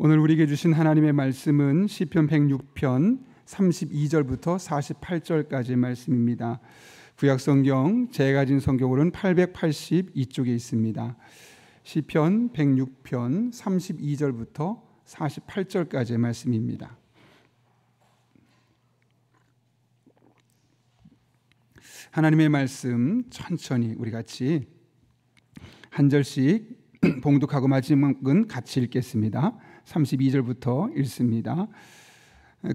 오늘 우리에게 주신 하나님의 말씀은 시편 106편 32절부터 48절까지의 말씀입니다. 구약성경 제가 가진 성경으로는 882쪽에 있습니다. 시편 106편 32절부터 48절까지의 말씀입니다. 하나님의 말씀 천천히 우리 같이 한 절씩 봉독하고 마지막은 같이 읽겠습니다. 32절부터 읽습니다.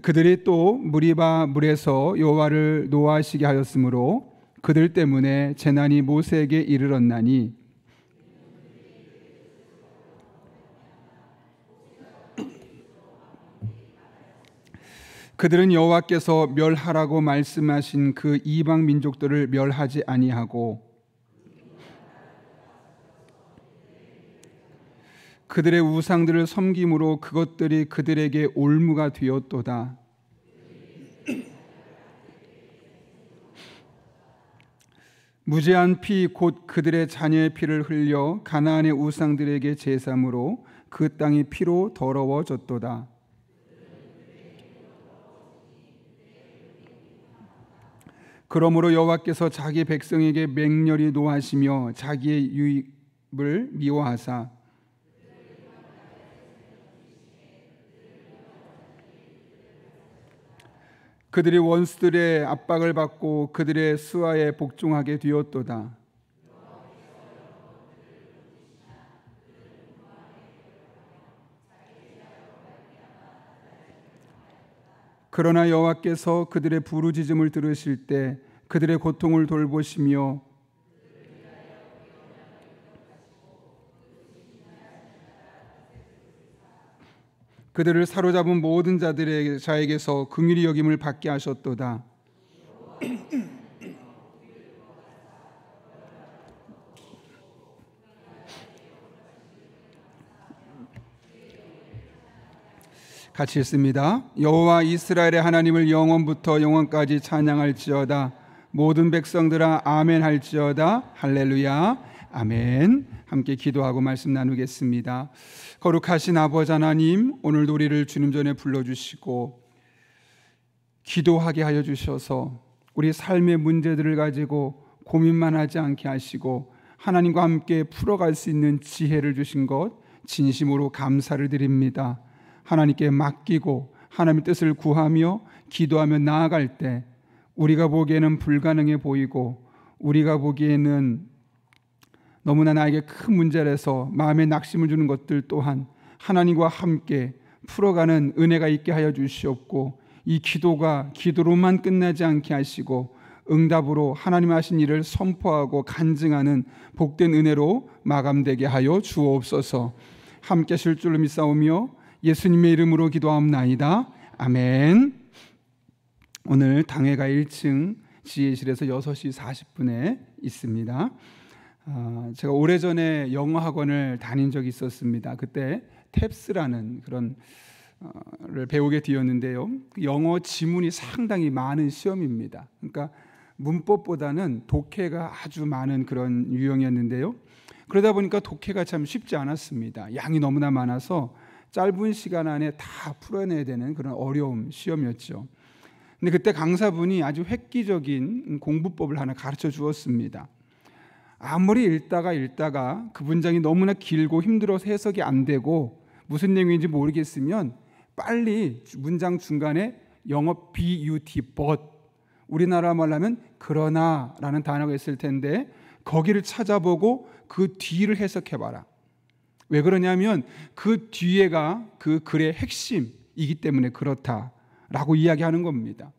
그들이 또 무리바 물에서 여호와를 노하시게 하였으므로 그들 때문에 재난이 모세에게 이르렀나니 그들은 여호와께서 멸하라고 말씀하신 그 이방 민족들을 멸하지 아니하고 그들의 우상들을 섬김으로 그것들이 그들에게 올무가 되었도다. 무죄한 피 곧 그들의 자녀의 피를 흘려 가나안의 우상들에게 제삼으로 그 땅이 피로 더러워졌도다. 그러므로 여호와께서 자기 백성에게 맹렬히 노하시며 자기의 유입을 미워하사 그들이 원수들의 압박을 받고 그들의 수하에 복종하게 되었도다. 그러나 여호와께서 그들의 부르짖음을 들으실 때 그들의 고통을 돌보시며 그들을 사로잡은 모든 자에게서 긍휼히 여김을 받게 하셨도다. 같이 읽습니다. 여호와 이스라엘의 하나님을 영원부터 영원까지 찬양할지어다. 모든 백성들아 아멘 할지어다. 할렐루야 아멘. 함께 기도하고 말씀 나누겠습니다. 거룩하신 아버지 하나님, 오늘도 우리를 주님 전에 불러주시고 기도하게 하여 주셔서 우리 삶의 문제들을 가지고 고민만 하지 않게 하시고 하나님과 함께 풀어갈 수 있는 지혜를 주신 것 진심으로 감사를 드립니다. 하나님께 맡기고 하나님의 뜻을 구하며 기도하며 나아갈 때 우리가 보기에는 불가능해 보이고 우리가 보기에는 너무나 나에게 큰 문제라서 마음에 낙심을 주는 것들 또한 하나님과 함께 풀어가는 은혜가 있게 하여 주시옵고 이 기도가 기도로만 끝나지 않게 하시고 응답으로 하나님 하신 일을 선포하고 간증하는 복된 은혜로 마감되게 하여 주옵소서. 함께 하실 줄로 믿사오며 예수님의 이름으로 기도하옵나이다. 아멘. 오늘 당회가 1층 지혜실에서 6시 40분에 있습니다. 제가 오래전에 영어 학원을 다닌 적이 있었습니다. 그때 탭스라는 그런 를 배우게 되었는데요. 영어 지문이 상당히 많은 시험입니다. 그러니까 문법보다는 독해가 아주 많은 그런 유형이었는데요. 그러다 보니까 독해가 참 쉽지 않았습니다. 양이 너무나 많아서 짧은 시간 안에 다 풀어내야 되는 그런 어려운 시험이었죠. 근데 그때 강사분이 아주 획기적인 공부법을 하나 가르쳐 주었습니다. 아무리 읽다가 그 문장이 너무나 길고 힘들어서 해석이 안 되고 무슨 내용인지 모르겠으면 빨리 문장 중간에 영어 but, but 우리나라 말로 하면 그러나 라는 단어가 있을 텐데 거기를 찾아보고 그 뒤를 해석해봐라. 왜 그러냐면 그 뒤에가 그 글의 핵심이기 때문에 그렇다라고 이야기하는 겁니다.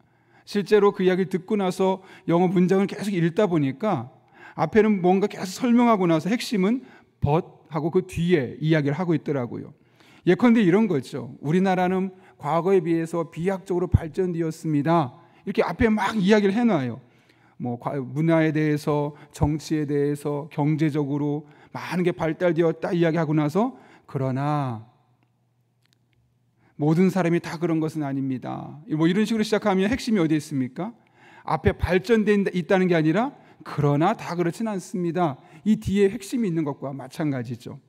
실제로 그 이야기를 듣고 나서 영어 문장을 계속 읽다 보니까 앞에는 뭔가 계속 설명하고 나서 핵심은 but 하고 그 뒤에 이야기를 하고 있더라고요. 예컨대 이런 거죠. 우리나라는 과거에 비해서 비약적으로 발전되었습니다. 이렇게 앞에 막 이야기를 해놔요. 뭐 문화에 대해서, 정치에 대해서, 경제적으로 많은 게 발달되었다 이야기하고 나서 그러나 모든 사람이 다 그런 것은 아닙니다. 뭐 이런 식으로 시작하면 핵심이 어디에 있습니까? 앞에 발전돼 있다는 게 아니라 그러나 다 그렇진 않습니다. 이 뒤에 핵심이 있는 것과 마찬가지죠.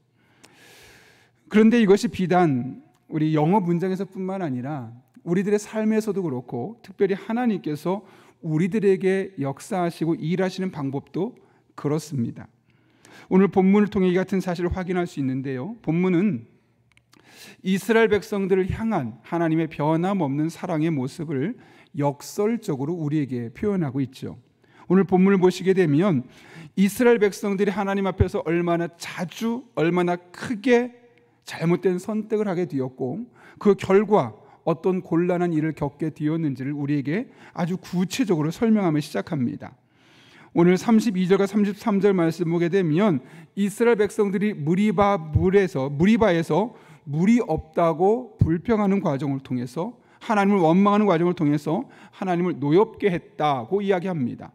그런데 이것이 비단 우리 영어 문장에서뿐만 아니라 우리들의 삶에서도 그렇고 특별히 하나님께서 우리들에게 역사하시고 일하시는 방법도 그렇습니다. 오늘 본문을 통해 이 같은 사실을 확인할 수 있는데요. 본문은 이스라엘 백성들을 향한 하나님의 변함없는 사랑의 모습을 역설적으로 우리에게 표현하고 있죠. 오늘 본문을 보시게 되면 이스라엘 백성들이 하나님 앞에서 얼마나 자주 얼마나 크게 잘못된 선택을 하게 되었고 그 결과 어떤 곤란한 일을 겪게 되었는지를 우리에게 아주 구체적으로 설명하며 시작합니다. 오늘 32절과 33절 말씀 보게 되면 이스라엘 백성들이 무리바에서 물이 없다고 불평하는 과정을 통해서 하나님을 원망하는 과정을 통해서 하나님을 노엽게 했다고 이야기합니다.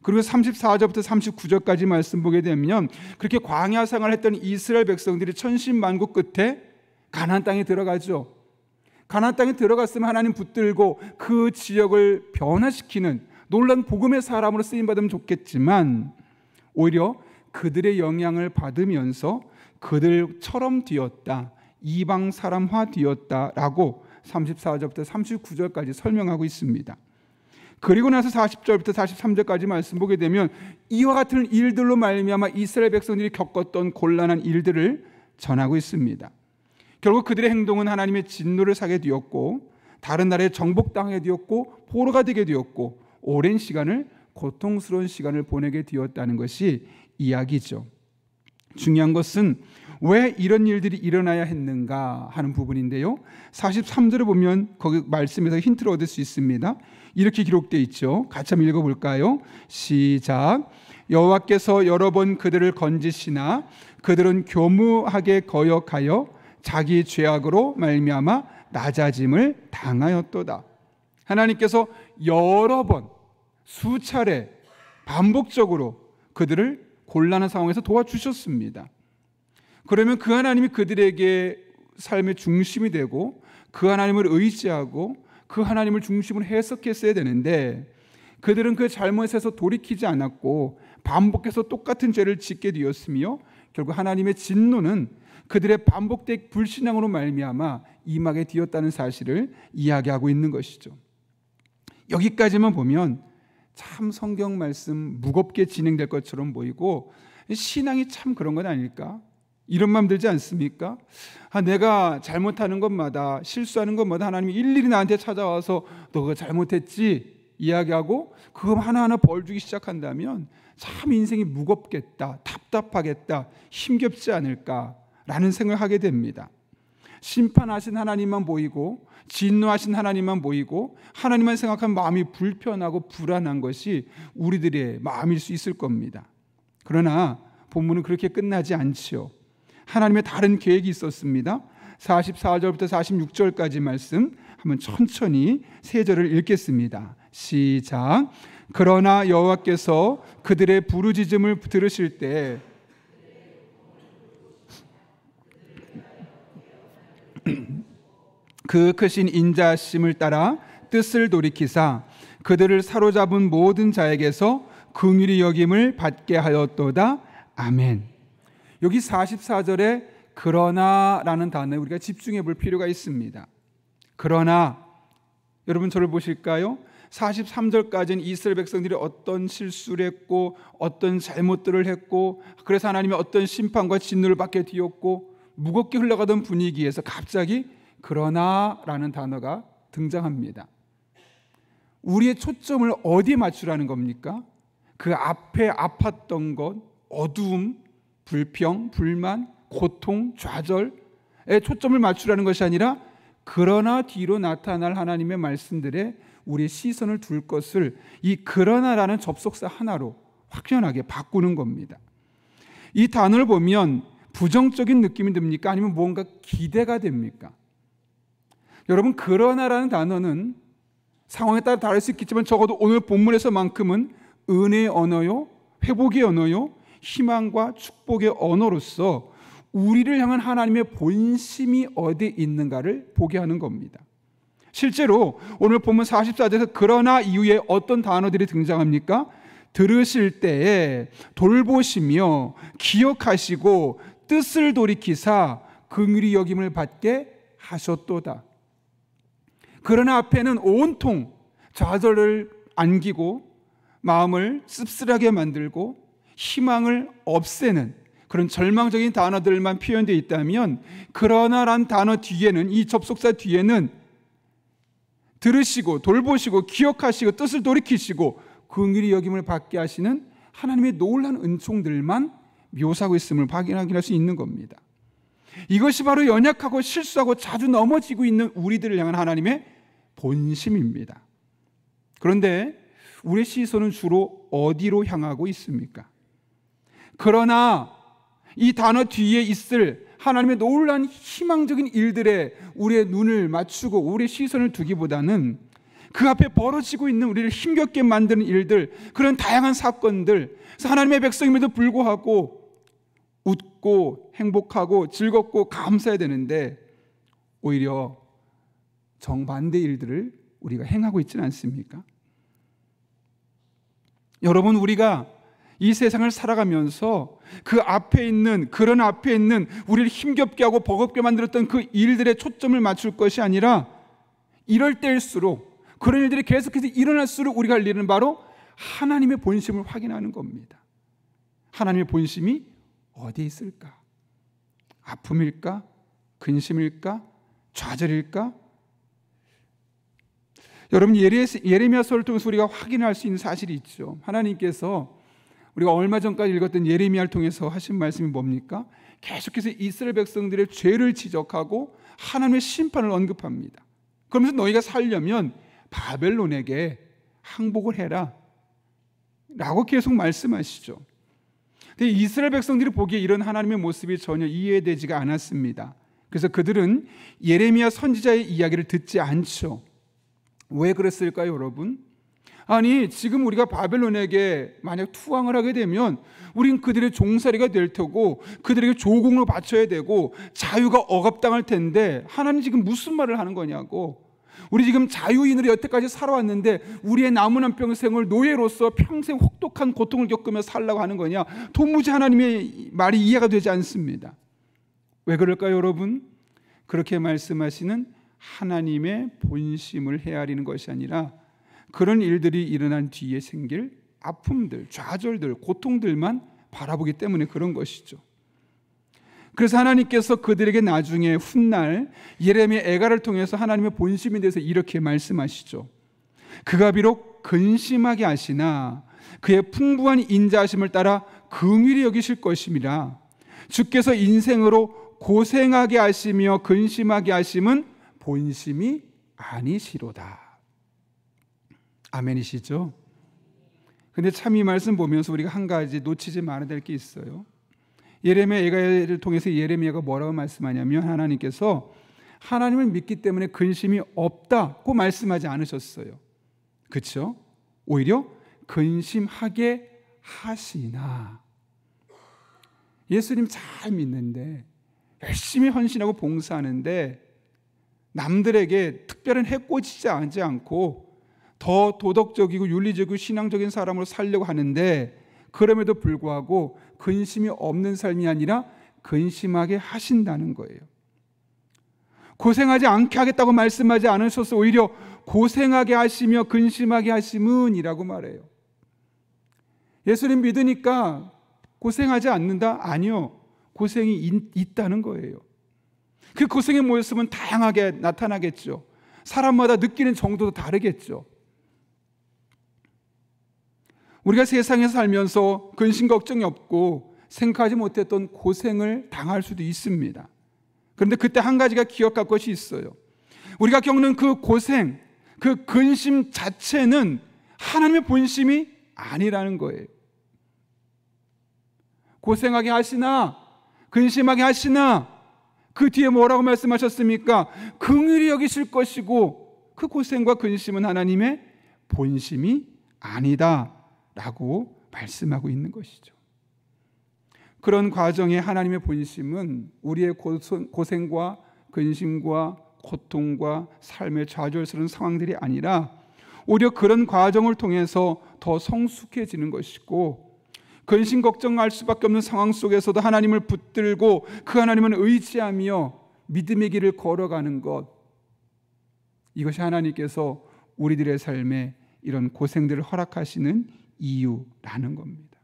그리고 34절부터 39절까지 말씀 보게 되면 그렇게 광야 생활을 했던 이스라엘 백성들이 천신만고 끝에 가나안 땅에 들어가죠. 가나안 땅에 들어갔으면 하나님 붙들고 그 지역을 변화시키는 놀라운 복음의 사람으로 쓰임받으면 좋겠지만 오히려 그들의 영향을 받으면서 그들처럼 되었다, 이방 사람화 되었다라고 34절부터 39절까지 설명하고 있습니다. 그리고 나서 40절부터 43절까지 말씀 보게 되면 이와 같은 일들로 말미암아 이스라엘 백성들이 겪었던 곤란한 일들을 전하고 있습니다. 결국 그들의 행동은 하나님의 진노를 사게 되었고 다른 나라에 정복당하게 되었고 포로가 되게 되었고 오랜 시간을 고통스러운 시간을 보내게 되었다는 것이 이야기죠. 중요한 것은 왜 이런 일들이 일어나야 했는가 하는 부분인데요. 43절을 보면 거기 말씀에서 힌트를 얻을 수 있습니다. 이렇게 기록되어 있죠. 같이 한번 읽어볼까요? 시작. 여호와께서 여러 번 그들을 건지시나 그들은 교무하게 거역하여 자기 죄악으로 말미암아 낮아짐을 당하였도다. 하나님께서 여러 번 수차례 반복적으로 그들을 곤란한 상황에서 도와주셨습니다. 그러면 그 하나님이 그들에게 삶의 중심이 되고 그 하나님을 의지하고 그 하나님을 중심으로 해석했어야 되는데 그들은 그 잘못에서 돌이키지 않았고 반복해서 똑같은 죄를 짓게 되었으며 결국 하나님의 진노는 그들의 반복된 불신앙으로 말미암아 임하게 되었다는 사실을 이야기하고 있는 것이죠. 여기까지만 보면 참 성경 말씀 무겁게 진행될 것처럼 보이고 신앙이 참 그런 건 아닐까? 이런 마음 들지 않습니까? 내가 잘못하는 것마다 실수하는 것마다 하나님이 일일이 나한테 찾아와서 너 그거 잘못했지 이야기하고 그거 하나하나 벌 주기 시작한다면 참 인생이 무겁겠다, 답답하겠다, 힘겹지 않을까라는 생각을 하게 됩니다. 심판하신 하나님만 보이고 진노하신 하나님만 보이고 하나님만 생각하면 마음이 불편하고 불안한 것이 우리들의 마음일 수 있을 겁니다. 그러나 본문은 그렇게 끝나지 않지요. 하나님의 다른 계획이 있었습니다. 44절부터 46절까지 말씀 한번 천천히 세 절을 읽겠습니다. 시작. 그러나 여호와께서 그들의 부르짖음을 들으실 때 그 크신 인자심을 따라 뜻을 돌이키사 그들을 사로잡은 모든 자에게서 긍휼히 여김을 받게 하였도다. 아멘. 여기 44절에 그러나라는 단어에 우리가 집중해 볼 필요가 있습니다. 그러나 여러분 저를 보실까요? 43절까지는 이스라엘 백성들이 어떤 실수를 했고 어떤 잘못들을 했고 그래서 하나님의 어떤 심판과 진노를 받게 되었고 무겁게 흘러가던 분위기에서 갑자기 그러나라는 단어가 등장합니다. 우리의 초점을 어디에 맞추라는 겁니까? 그 앞에 아팠던 것, 어두움, 불평, 불만, 고통, 좌절에 초점을 맞추라는 것이 아니라 그러나 뒤로 나타날 하나님의 말씀들에 우리의 시선을 둘 것을 이 그러나라는 접속사 하나로 확연하게 바꾸는 겁니다. 이 단어를 보면 부정적인 느낌이 듭니까? 아니면 뭔가 기대가 됩니까? 여러분 그러나라는 단어는 상황에 따라 다를 수 있겠지만 적어도 오늘 본문에서만큼은 은혜의 언어요, 회복의 언어요, 희망과 축복의 언어로서 우리를 향한 하나님의 본심이 어디에 있는가를 보게 하는 겁니다. 실제로 오늘 본문 44절에서 그러나 이후에 어떤 단어들이 등장합니까? 들으실 때에 돌보시며 기억하시고 뜻을 돌이키사 긍휼히 여김을 받게 하셨도다. 그러나 앞에는 온통 좌절을 안기고 마음을 씁쓸하게 만들고 희망을 없애는 그런 절망적인 단어들만 표현되어 있다면, 그러나란 단어 뒤에는, 이 접속사 뒤에는 들으시고 돌보시고 기억하시고 뜻을 돌이키시고 긍휼히 여김을 받게 하시는 하나님의 놀라운 은총들만 묘사하고 있음을 확인할 수 있는 겁니다. 이것이 바로 연약하고 실수하고 자주 넘어지고 있는 우리들을 향한 하나님의 본심입니다. 그런데 우리의 시선은 주로 어디로 향하고 있습니까? 그러나 이 단어 뒤에 있을 하나님의 놀라운 희망적인 일들에 우리의 눈을 맞추고 우리의 시선을 두기보다는 그 앞에 벌어지고 있는 우리를 힘겹게 만드는 일들, 그런 다양한 사건들, 그래서 하나님의 백성임에도 불구하고 웃고 행복하고 즐겁고 감사해야 되는데 오히려 정반대 일들을 우리가 행하고 있지는 않습니까? 여러분, 우리가 이 세상을 살아가면서 그 앞에 있는, 그런 앞에 있는 우리를 힘겹게 하고 버겁게 만들었던 그 일들에 초점을 맞출 것이 아니라, 이럴 때일수록, 그런 일들이 계속해서 일어날수록 우리가 할 일은 바로 하나님의 본심을 확인하는 겁니다. 하나님의 본심이 어디에 있을까? 아픔일까? 근심일까? 좌절일까? 여러분, 예레미야서를 통해서 우리가 확인할 수 있는 사실이 있죠. 하나님께서 우리가 얼마 전까지 읽었던 예레미야를 통해서 하신 말씀이 뭡니까? 계속해서 이스라엘 백성들의 죄를 지적하고 하나님의 심판을 언급합니다. 그러면서 너희가 살려면 바벨론에게 항복을 해라 라고 계속 말씀하시죠. 근데 이스라엘 백성들이 보기에 이런 하나님의 모습이 전혀 이해되지가 않았습니다. 그래서 그들은 예레미야 선지자의 이야기를 듣지 않죠. 왜 그랬을까요, 여러분? 아니, 지금 우리가 바벨론에게 만약 투항을 하게 되면 우린 그들의 종살이가 될 테고 그들에게 조공을 바쳐야 되고 자유가 억압당할 텐데 하나님 지금 무슨 말을 하는 거냐고. 우리 지금 자유인으로 여태까지 살아왔는데 우리의 남은 한 평생을 노예로서 평생 혹독한 고통을 겪으며 살라고 하는 거냐. 도무지 하나님의 말이 이해가 되지 않습니다. 왜 그럴까요, 여러분? 그렇게 말씀하시는 하나님의 본심을 헤아리는 것이 아니라 그런 일들이 일어난 뒤에 생길 아픔들, 좌절들, 고통들만 바라보기 때문에 그런 것이죠. 그래서 하나님께서 그들에게 나중에 훗날 예레미야 애가를 통해서 하나님의 본심에 대해서 이렇게 말씀하시죠. 그가 비록 근심하게 하시나 그의 풍부한 인자하심을 따라 긍휼히 여기실 것임이라. 주께서 인생으로 고생하게 하시며 근심하게 하심은 본심이 아니시로다. 아멘이시죠? 근데 참 이 말씀 보면서 우리가 한 가지 놓치지 말아야 될 게 있어요. 예레미야 애가를 통해서 예레미야가 뭐라고 말씀하냐면 하나님께서 하나님을 믿기 때문에 근심이 없다고 말씀하지 않으셨어요. 그렇죠? 오히려 근심하게 하시나. 예수님 잘 믿는데 열심히 헌신하고 봉사하는데 남들에게 특별한 해코지지 하지 않고 더 도덕적이고 윤리적이고 신앙적인 사람으로 살려고 하는데 그럼에도 불구하고 근심이 없는 삶이 아니라 근심하게 하신다는 거예요. 고생하지 않게 하겠다고 말씀하지 않으셔서 오히려 고생하게 하시며 근심하게 하심은 이라고 말해요. 예수님 믿으니까 고생하지 않는다? 아니요. 고생이 있다는 거예요. 그 고생의 모습은 다양하게 나타나겠죠. 사람마다 느끼는 정도도 다르겠죠. 우리가 세상에서 살면서 근심 걱정이 없고 생각하지 못했던 고생을 당할 수도 있습니다. 그런데 그때 한 가지가 기억할 것이 있어요. 우리가 겪는 그 고생, 그 근심 자체는 하나님의 본심이 아니라는 거예요. 고생하게 하시나 근심하게 하시나 그 뒤에 뭐라고 말씀하셨습니까? 긍휼히 여기실 것이고 그 고생과 근심은 하나님의 본심이 아니다 라고 말씀하고 있는 것이죠. 그런 과정에 하나님의 본심은 우리의 고생과 근심과 고통과 삶의 좌절스러운 상황들이 아니라 오히려 그런 과정을 통해서 더 성숙해지는 것이고 근심 걱정할 수밖에 없는 상황 속에서도 하나님을 붙들고 그 하나님을 의지하며 믿음의 길을 걸어가는 것, 이것이 하나님께서 우리들의 삶에 이런 고생들을 허락하시는 이유라는 겁니다.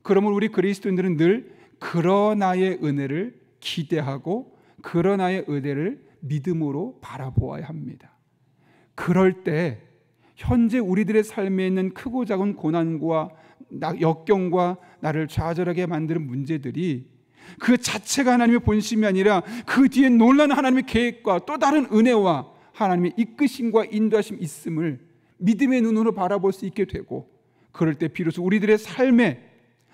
그러면 우리 그리스도인들은 늘 그러나의 은혜를 기대하고 그러나의 은혜를 믿음으로 바라보아야 합니다. 그럴 때 현재 우리들의 삶에 있는 크고 작은 고난과 역경과 나를 좌절하게 만드는 문제들이 그 자체가 하나님의 본심이 아니라 그 뒤에 놀라운 하나님의 계획과 또 다른 은혜와 하나님의 이끄심과 인도하심이 있음을 믿음의 눈으로 바라볼 수 있게 되고, 그럴 때 비로소 우리들의 삶에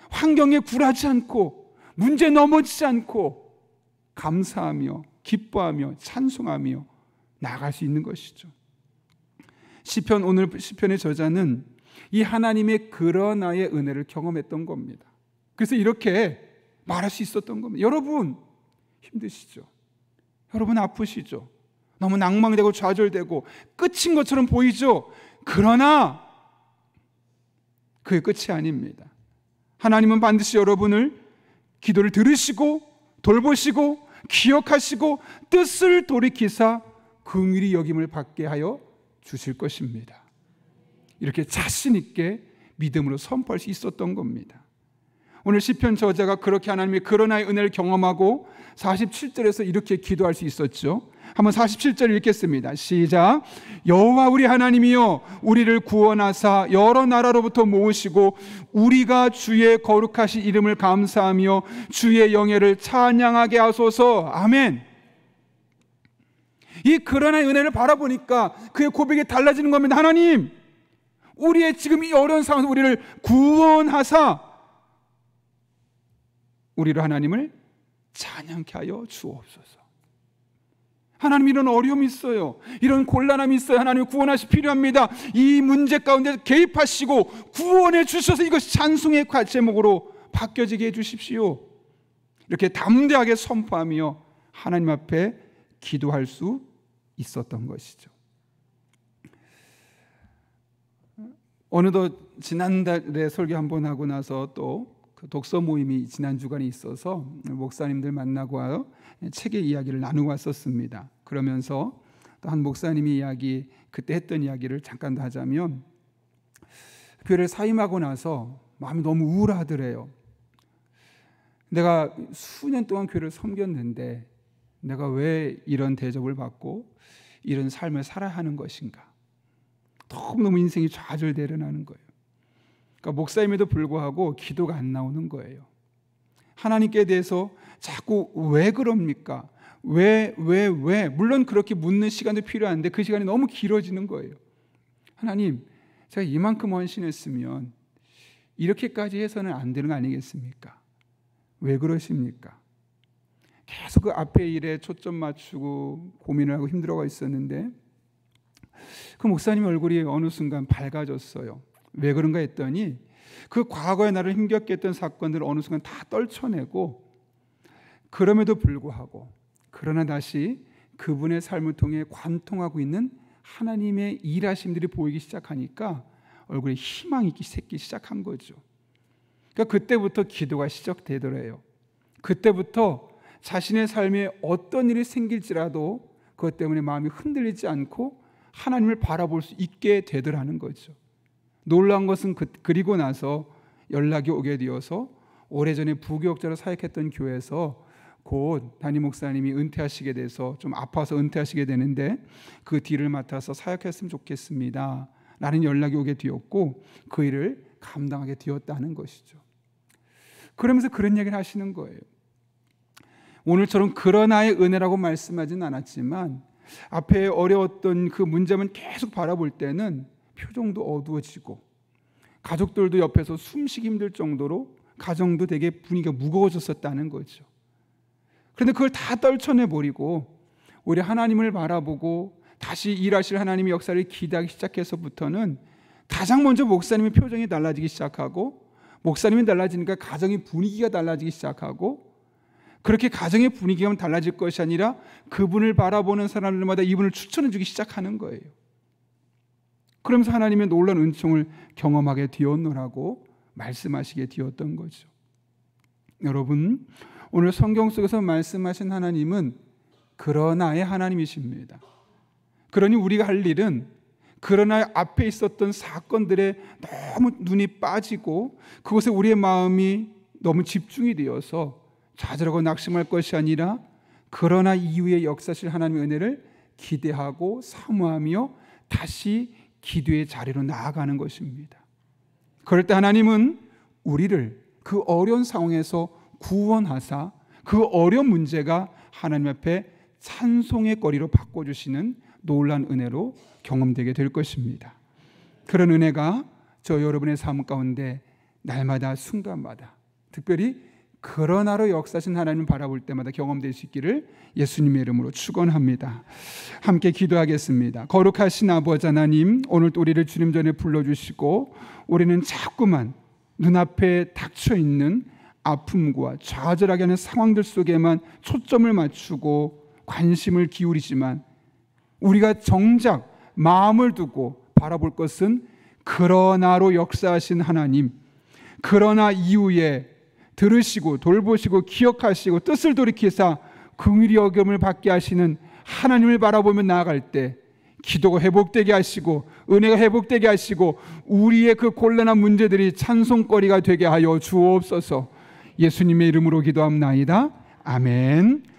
환경에 굴하지 않고 문제 넘어지지 않고 감사하며 기뻐하며 찬송하며 나아갈 수 있는 것이죠. 시편, 오늘 시편의 저자는 이 하나님의 그러나의 은혜를 경험했던 겁니다. 그래서 이렇게 말할 수 있었던 겁니다. 여러분 힘드시죠? 여러분 아프시죠? 너무 낭망되고 좌절되고 끝인 것처럼 보이죠? 그러나 그게 끝이 아닙니다. 하나님은 반드시 여러분을 기도를 들으시고 돌보시고 기억하시고 뜻을 돌이키사 긍휼히 여김을 받게 하여 주실 것입니다. 이렇게 자신 있게 믿음으로 선포할 수 있었던 겁니다. 오늘 시편 저자가 그렇게 하나님의 그러나의 은혜를 경험하고 47절에서 이렇게 기도할 수 있었죠. 한번 47절 읽겠습니다. 시작. 여호와 우리 하나님이여 우리를 구원하사 여러 나라로부터 모으시고 우리가 주의 거룩하신 이름을 감사하며 주의 영예를 찬양하게 하소서. 아멘. 이 그러나의 은혜를 바라보니까 그의 고백이 달라지는 겁니다. 하나님, 우리의 지금 이 어려운 상황에서 우리를 구원하사 우리로 하나님을 찬양케 하여 주옵소서. 하나님, 이런 어려움이 있어요. 이런 곤란함이 있어요. 하나님 구원하시 필요합니다. 이 문제 가운데 개입하시고 구원해 주셔서 이것이 찬송의 제목으로 바뀌어지게 해 주십시오. 이렇게 담대하게 선포하며 하나님 앞에 기도할 수 있었던 것이죠. 어느덧 지난달에 설교 한번 하고 나서 또 그 독서 모임이 지난 주간에 있어서 목사님들 만나고 책의 이야기를 나누고 왔었습니다. 그러면서 또 한 목사님이 그때 했던 이야기를 잠깐 더 하자면, 교회를 사임하고 나서 마음이 너무 우울하더래요. 내가 수년 동안 교회를 섬겼는데 내가 왜 이런 대접을 받고 이런 삶을 살아야 하는 것인가. 너무너무 인생이 좌절되려나는 거예요. 그러니까 목사임에도 불구하고 기도가 안 나오는 거예요. 하나님께 대해서 자꾸 왜 그럽니까? 왜? 물론 그렇게 묻는 시간도 필요한데 그 시간이 너무 길어지는 거예요. 하나님, 제가 이만큼 헌신했으면 이렇게까지 해서는 안 되는 거 아니겠습니까? 왜 그러십니까? 계속 그 앞에 일에 초점 맞추고 고민을 하고 힘들어가 있었는데 그 목사님 얼굴이 어느 순간 밝아졌어요. 왜 그런가 했더니 그 과거에 나를 힘겹게 했던 사건들을 어느 순간 다 떨쳐내고, 그럼에도 불구하고 그러나 다시 그분의 삶을 통해 관통하고 있는 하나님의 일하심들이 보이기 시작하니까 얼굴에 희망이 있기 시작한 거죠. 그러니까 그때부터 기도가 시작되더래요. 그때부터 자신의 삶에 어떤 일이 생길지라도 그것 때문에 마음이 흔들리지 않고 하나님을 바라볼 수 있게 되더라는 거죠. 놀라운 것은 그리고 나서 연락이 오게 되어서 오래전에 부교역자로 사역했던 교회에서 곧 담임 목사님이 은퇴하시게 돼서 좀 아파서 은퇴하시게 되는데 그 뒤를 맡아서 사역했으면 좋겠습니다 라는 연락이 오게 되었고 그 일을 감당하게 되었다는 것이죠. 그러면서 그런 얘기를 하시는 거예요. 오늘처럼 그러나의 은혜라고 말씀하진 않았지만 앞에 어려웠던 그 문제만 계속 바라볼 때는 표정도 어두워지고 가족들도 옆에서 숨쉬기 힘들 정도로 가정도 되게 분위기가 무거워졌었다는 거죠. 그런데 그걸 다 떨쳐내버리고 오히려 하나님을 바라보고 다시 일하실 하나님의 역사를 기대하기 시작해서부터는 가장 먼저 목사님의 표정이 달라지기 시작하고, 목사님이 달라지니까 가정의 분위기가 달라지기 시작하고, 그렇게 가정의 분위기가 달라질 것이 아니라 그분을 바라보는 사람들마다 이분을 추천해 주기 시작하는 거예요. 그러면서 하나님의 놀라운 은총을 경험하게 되었노라고 말씀하시게 되었던 거죠. 여러분, 오늘 성경 속에서 말씀하신 하나님은 그러나의 하나님이십니다. 그러니 우리가 할 일은 그러나 앞에 있었던 사건들에 너무 눈이 빠지고 그곳에 우리의 마음이 너무 집중이 되어서 좌절하고 낙심할 것이 아니라 그러나 이후에 역사실 하나님의 은혜를 기대하고 사모하며 다시 기도의 자리로 나아가는 것입니다. 그럴 때 하나님은 우리를 그 어려운 상황에서 구원하사 그 어려운 문제가 하나님 앞에 찬송의 거리로 바꿔주시는 놀라운 은혜로 경험되게 될 것입니다. 그런 은혜가 저 여러분의 삶 가운데 날마다 순간마다 특별히 그러나로 역사하신 하나님을 바라볼 때마다 경험될 수 있기를 예수님의 이름으로 축원합니다. 함께 기도하겠습니다. 거룩하신 아버지 하나님, 오늘도 우리를 주님 전에 불러주시고 우리는 자꾸만 눈앞에 닥쳐있는 아픔과 좌절하게 하는 상황들 속에만 초점을 맞추고 관심을 기울이지만 우리가 정작 마음을 두고 바라볼 것은 그러나로 역사하신 하나님, 그러나 이후에 들으시고 돌보시고 기억하시고 뜻을 돌이키사 긍휼히 여김을 받게 하시는 하나님을 바라보며 나아갈 때 기도가 회복되게 하시고 은혜가 회복되게 하시고 우리의 그 곤란한 문제들이 찬송거리가 되게 하여 주옵소서. 예수님의 이름으로 기도합나이다. 아멘.